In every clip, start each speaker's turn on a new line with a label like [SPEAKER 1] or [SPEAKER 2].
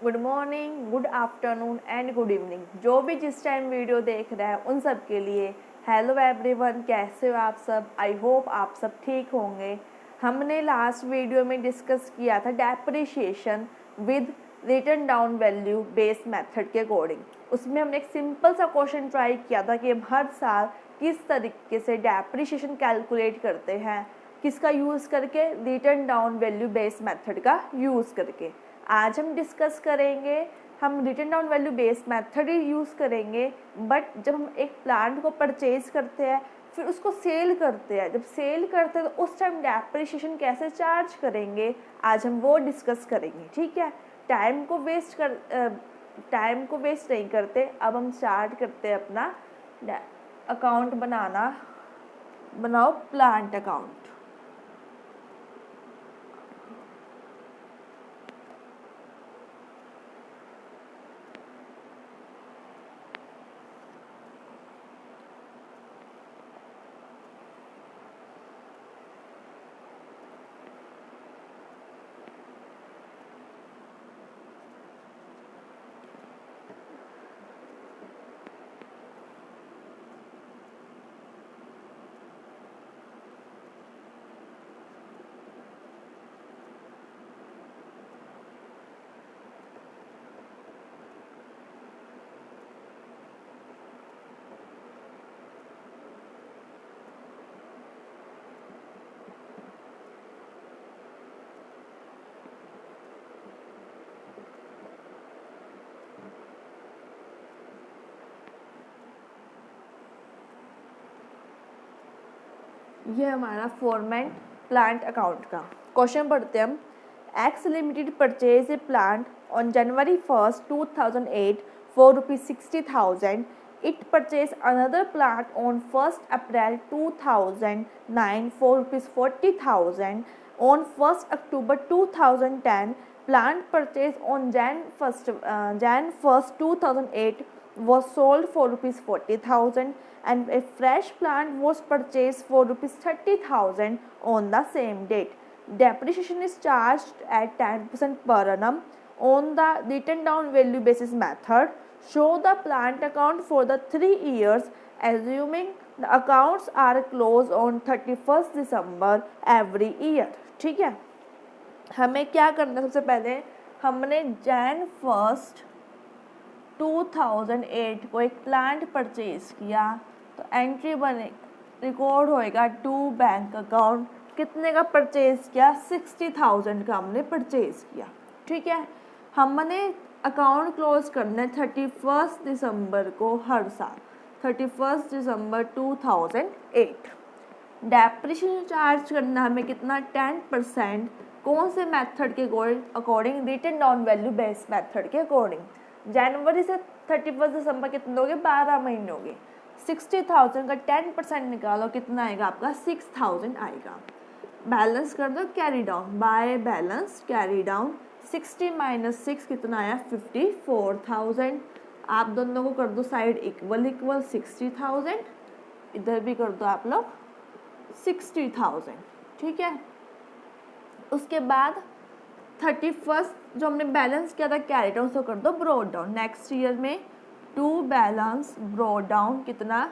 [SPEAKER 1] Good morning, good afternoon and good evening. जो भी जिस टाइम वीडियो देख रहा है उन सब के लिए हेलो एवरीवन, कैसे हो आप सब। आई होप आप सब ठीक होंगे। हमने लास्ट वीडियो में डिस्कस किया था depreciation with written down value based method के अकॉर्डिंग। उसमें हमने एक सिंपल सा क्वेश्चन ट्राई किया था कि हम हर साल किस तरीके से डेप्रिशिएशन कैलकुलेट करते हैं, किसका यूज़ करके, written down value based method का यूज़ करके। आज हम डिस्कस करेंगे, हम written down value based method ही यूज़ करेंगे। बट जब हम एक प्लांट को परचेज करते हैं फिर उसको सेल करते हैं, जब सेल करते हैं तो उस टाइम डेप्रिशिएशन कैसे चार्ज करेंगे, आज हम वो डिस्कस करेंगे। ठीक है, टाइम को वेस्ट नहीं करते। अब हम स्टार्ट करते हैं अपना अकाउंट बनाओ प्लांट अकाउंट। ये हमारा फॉर्मेट प्लांट अकाउंट का क्वेश्चन पढ़ते हैं हम। X limited purchase a plant on January 1st, 2008 for ₹60,000. It purchased another plant on 1st April 2009 for ₹40,000. On 1st October 2010, plant purchased on Jan 1st, 2008 was sold for ₹40,000 and a fresh plant was purchased for ₹30,000 on the same date. Depreciation is charged at 10% per annum on the written down value basis method. Show the plant account for the 3 years assuming the accounts are closed on 31st December every year. ठीक है, हमें क्या करना है, सबसे पहले हमने Jan 1st 2008 को एक प्लांट परचेज किया तो एंट्री बने रिकॉर्ड होएगा टू बैंक अकाउंट। कितने का परचेज किया, 60,000 का हमने परचेज किया। ठीक है, हमने अकाउंट क्लोज करना है 31 दिसंबर को हर साल, 31 दिसंबर 2008। डेप्रिशिएशन चार्ज करना हमें कितना, 10%। कौन से मेथड के अकॉर्डिंग, written down value based method के अकॉर्डिंग। जनवरी से 31 दिसंबर कितने हो गए, 12 महीने हो गए। 60,000 का 10% निकालो, कितना आएगा आपका, 6,000 आएगा। बैलेंस कर दो carry down, by balance carry down. 60 - 6 कितना आया, 54,000। आप दोनों को कर दो साइड इक्वल 60,000, इधर भी कर दो आप लोग 60,000। ठीक है, उसके बाद 31 जो हमने बैलेंस किया था कैरी डाउन, उसको कर दो ब्रॉड डाउन। नेक्स्ट ईयर में टू बैलेंस ब्रॉड डाउन कितना,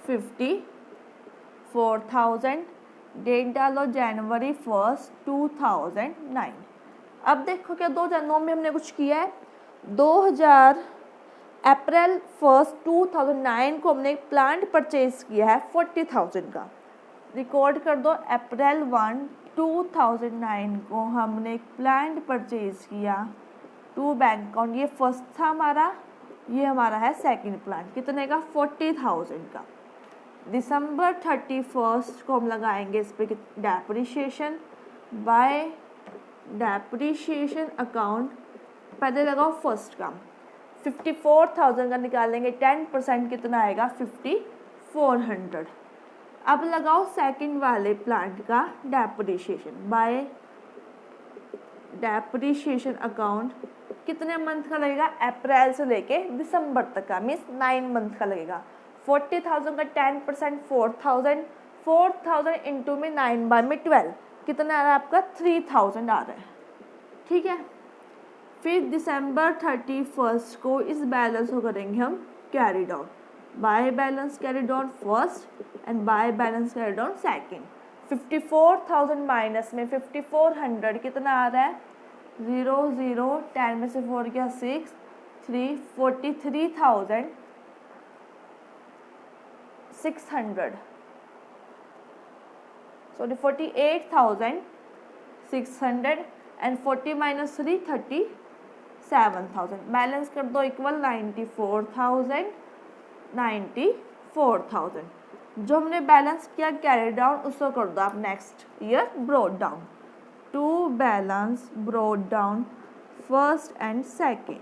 [SPEAKER 1] 54,000। डेट डालो January 1st, 2009। अब देखो क्या 2009 में हमने कुछ किया है। April 1st, 2009 को हमने एक प्लांट परचेज किया है 40,000 का। रिकॉर्ड कर दो April 1, 2009 को हमने एक प्लांट परचेज किया टू बैंक अकाउंट। ये फर्स्ट था हमारा, ये हमारा है सेकंड प्लांट। कितने का, 40,000 का। दिसंबर 31 को हम लगाएंगे इस पर डेप्रिशिएशन बाय डेप्रिशिएशन अकाउंट। पहले लगाओ फर्स्ट का, 54,000 का निकालेंगे, 10% कितना आएगा, 5,400। अब लगाओ सेकंड वाले प्लांट का डेप्रिशिएशन बाय डेप्रिशिएशन अकाउंट। कितने मंथ का लगेगा, अप्रैल से लेके दिसंबर तक का, मीन्स 9 मंथ का लगेगा। 40,000 का 10% 4,000, 4,000 इंटू में 9 बार में 12, कितना आ रहा है आपका, 3,000 आ रहा है। ठीक है, फिर दिसंबर 31 को इस बैलेंस को करेंगे हम carry down, by balance carry down first and by balance carry down second. 54,000 minus में 5400 कितना आ रहा है, 0 0 10 में से 4 गया 6 3 43,600 सॉरी 48,600 एंड 40 माइनस 3 37,000। बैलेंस कर दो इक्वल 94,000। जो हमने बैलेंस किया कैरी डाउन उसको कर दो आप next year brought down. To balance brought down first and second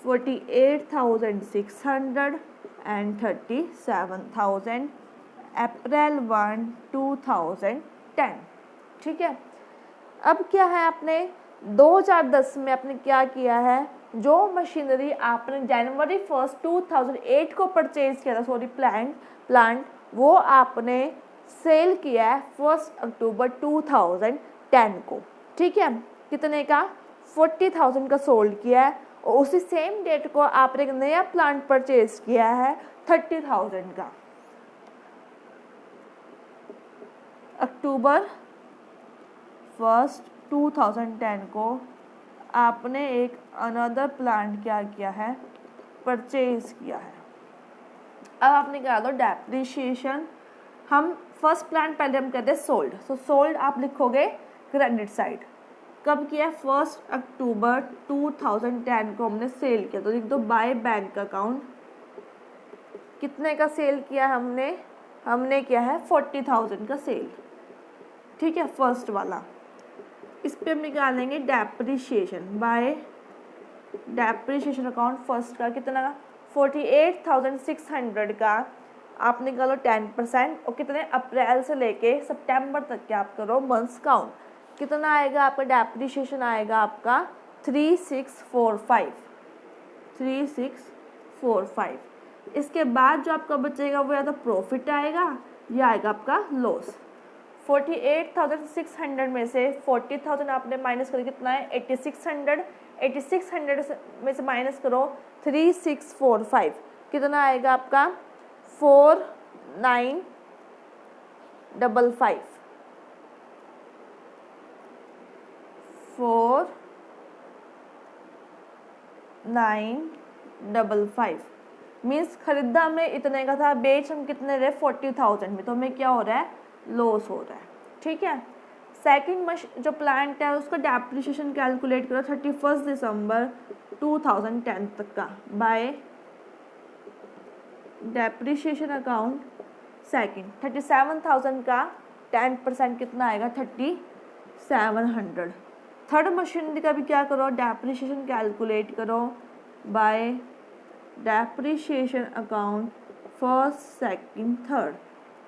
[SPEAKER 1] 48,600 and 37,000 April 1 2010। ठीक है, अब क्या है, आपने 2010 में आपने क्या किया है, जो मशीनरी आपने जनवरी 1 2008 को परचेज किया था, सॉरी प्लांट वो आपने सेल किया है 1 अक्टूबर 2010 को। ठीक है, कितने का, 40,000 का सोल्ड किया है, और उसी सेम डेट को आपने एक नया प्लांट परचेज किया है 30,000 का। अक्टूबर 1 2010 को आपने एक अनदर प्लांट क्या किया है, परचेज किया है। अब आपने क्या दो डेप्रिशिएशन, हम फर्स्ट प्लांट पहले हम कहते हैं सोल्ड, सो सोल्ड आप लिखोगे क्रेडिट साइड। कब किया, 1 अक्टूबर 2010 को हमने सेल किया, तो लिख दो बाय बैंक अकाउंट। कितने का सेल किया हमने किया है 40,000 का सेल। ठीक है, फर्स्ट वाला। इस पे हम निकालेंगे depreciation, by depreciation account first का कितना का 48,600 का आप निकालो 10%, और कितने अप्रैल से लेके सितंबर तक के आप करो मंथ्स काउंट। कितना आएगा आपका डेप्रिशिएशन, आएगा आपका 3645। इसके बाद जो आपका बचेगा वो या तो प्रॉफिट आएगा या आएगा आपका लॉस। 48,600 में से 40,000 आपने माइनस करो, कितना है 8600 में से माइनस करो 3645, कितना आएगा आपका 4955। 4955 मीन्स खरीदा हमने इतने का था, बेच हम कितने रहे 40,000 में, तो हमें क्या हो रहा है, लॉस हो रहा है। ठीक है, सेकंड जो प्लांट है उसका डेप्रिशिएशन कैलकुलेट करो 31 दिसंबर 2010 तक का, बाय डेप्रिशिएशन अकाउंट सेकंड 37,000 का 10% कितना आएगा 3700। थर्ड मशीनरी का भी क्या करो, डेप्रिशिएशन कैलकुलेट करो by depreciation account first second third.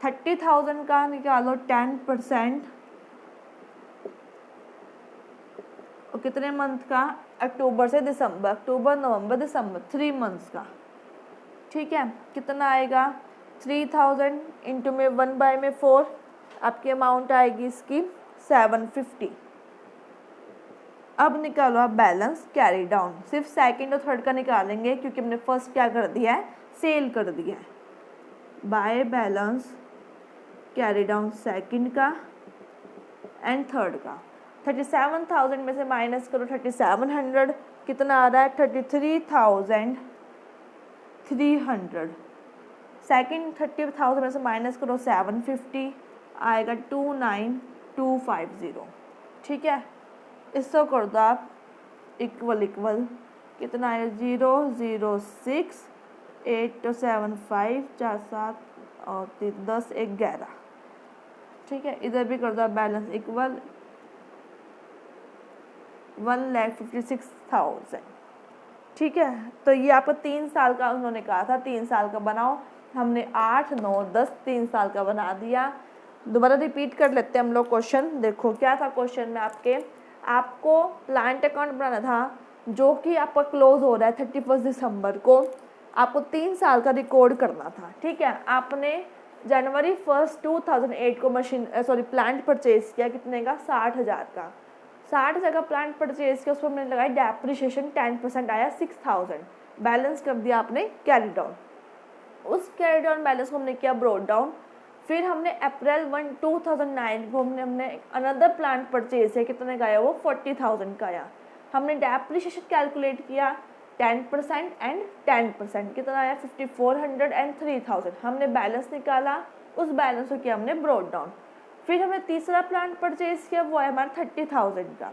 [SPEAKER 1] 30,000 का निकालो 10%, और कितने मंथ का, अक्टूबर से दिसंबर, अक्टूबर नवंबर दिसंबर 3 मंथ्स का। ठीक है, कितना आएगा 3,000 इंटू में 1/4, आपकी अमाउंट आएगी इसकी 750। अब निकालो आप बैलेंस कैरी डाउन, सिर्फ सेकंड और थर्ड का निकालेंगे क्योंकि हमने फर्स्ट क्या कर दिया है, सेल कर दिया है। By balance carry down second का एंड थर्ड का। 37,000 में से माइनस करो 3700, कितना आ रहा है 33,300। सेकंड 30,000 में से माइनस करो 750, आएगा 29,250। ठीक है, इसको कर दो आप इक्वल, कितना आएगा 0 0 6 8 2 7 5 4 7 और 3 10 1 11। ठीक है, इधर भी कर दो आप बैलेंस इक्वल 1,56,000। ठीक है, तो ये आपको 3 साल का उन्होंने कहा था 3 साल का बनाओ, हमने 8 9 10 3 साल का बना दिया। दोबारा रिपीट कर लेते हैं हम लोग क्वेश्चन। देखो क्या था क्वेश्चन में, आपको प्लांट अकाउंट बनाना था जो कि आपका क्लोज हो रहा है 31 दिसंबर को, आपको 3 साल का रिकॉर्ड करना था। ठीक है, आपने जनवरी 1 2008 को प्लांट परचेज किया, कितने का 60,000 का। 60,000 का प्लांट परचेज किया, उसमें हमने लगाया डेप्रिसिएशन 10% आया 6,000, बैलेंस कर दिया आपने कैरी डाउन। उस कैरी डाउन बैलेंस को हमने किया ब्रोड डाउन। फिर हमने अप्रैल 1, 2009 को हमने अनदर प्लांट परचेज है, कितने का आया वो 40,000 का आया। हमने डेप्रिसिएशन कैलकुलेट किया 10% एंड 10%, कितना आया 5400 एंड 3000। हमने बैलेंस निकाला, उस बैलेंस को किया हमने ब्रोड डाउन। फिर हमने तीसरा प्लांट परचेज किया, वो है हमारा 30,000 का।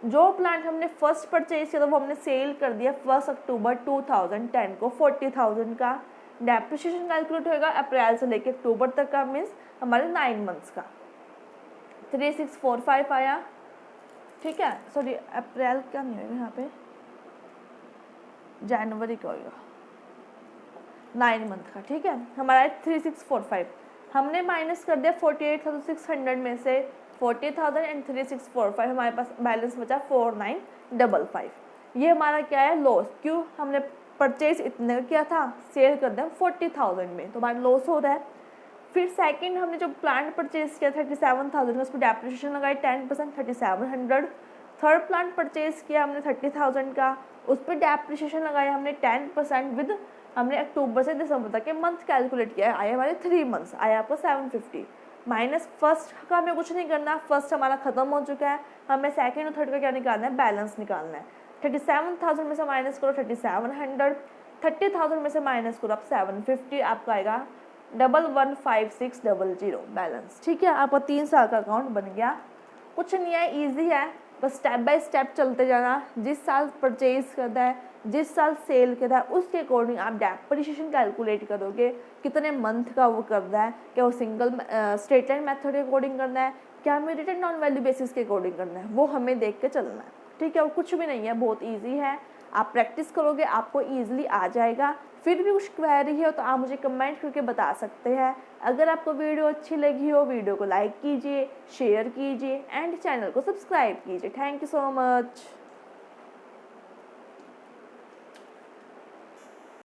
[SPEAKER 1] जो प्लांट हमने फर्स्ट परचेज किया था वो हमने सेल कर दिया 1 अक्टूबर 2010 को 40,000 का। डेप्रिसिएशन कैलकुलेट होगा अप्रैल से लेकर अक्टूबर तक का, मीन्स हमारे 9 मंथ्स का 3645 आया। ठीक है, सॉरी अप्रैल का नहीं होगा यहाँ पे, जनवरी का होगा, 9 मंथ का। ठीक है, हमारा 3645। हमने माइनस कर दिया 48,600 में से 40,000 एंड 3645, हमारे पास बैलेंस बचा 4955। ये हमारा क्या है लॉस, क्यों हमने परचेज इतने का किया था, सेल कर दिया 40,000 में, तो हमारा लॉस हो रहा है। फिर सेकंड हमने जो प्लांट परचेज किया 37,000 का, उस पर डेप्रिसिएशन लगाई 10% 3700। थर्ड प्लांट परचेज किया हमने 30,000 का, उस पर डेप्रिसिएशन लगाया हमने 10% विद, हमने अक्टूबर से दिसंबर तक के मंथ कैलकुलेट किया है, आया हमारे 3 मंथ्स, आया आपको 750। माइनस फर्स्ट का हमें कुछ नहीं करना, फर्स्ट हमारा खत्म हो चुका है, हमें सेकंड और थर्ड का क्या निकालना है, बैलेंस निकालना है। 37,000 में से माइनस करो 3700, 30,000 में से माइनस करो आप 750, आपका आएगा 115600 बैलेंस। ठीक है, आपका 3 साल का अकाउंट बन गया। कुछ नहीं है, ईजी है, बस स्टेप बाय स्टेप चलते जाना। जिस साल परचेज करना है, जिस साल सेल करना है, उसके अकॉर्डिंग आप डेप्रिसिएशन कैलकुलेट करोगे, कितने मंथ का वो करना है, क्या वो सिंगल स्ट्रेट लाइन मेथड के अकॉर्डिंग करना है, क्या हमें रिटर्न नॉन वैल्यू बेसिस के अकॉर्डिंग करना है, वो हमें देख के चलना है। ठीक है, वो कुछ भी नहीं है, बहुत ईजी है, आप प्रैक्टिस करोगे आपको ईजिली आ जाएगा। फिर भी कुछ क्वेरी है तो आप मुझे कमेंट करके बता सकते हैं। अगर आपको वीडियो अच्छी लगी हो, वीडियो को लाइक कीजिए, शेयर कीजिए एंड चैनल को सब्सक्राइब कीजिए। Thank you so much.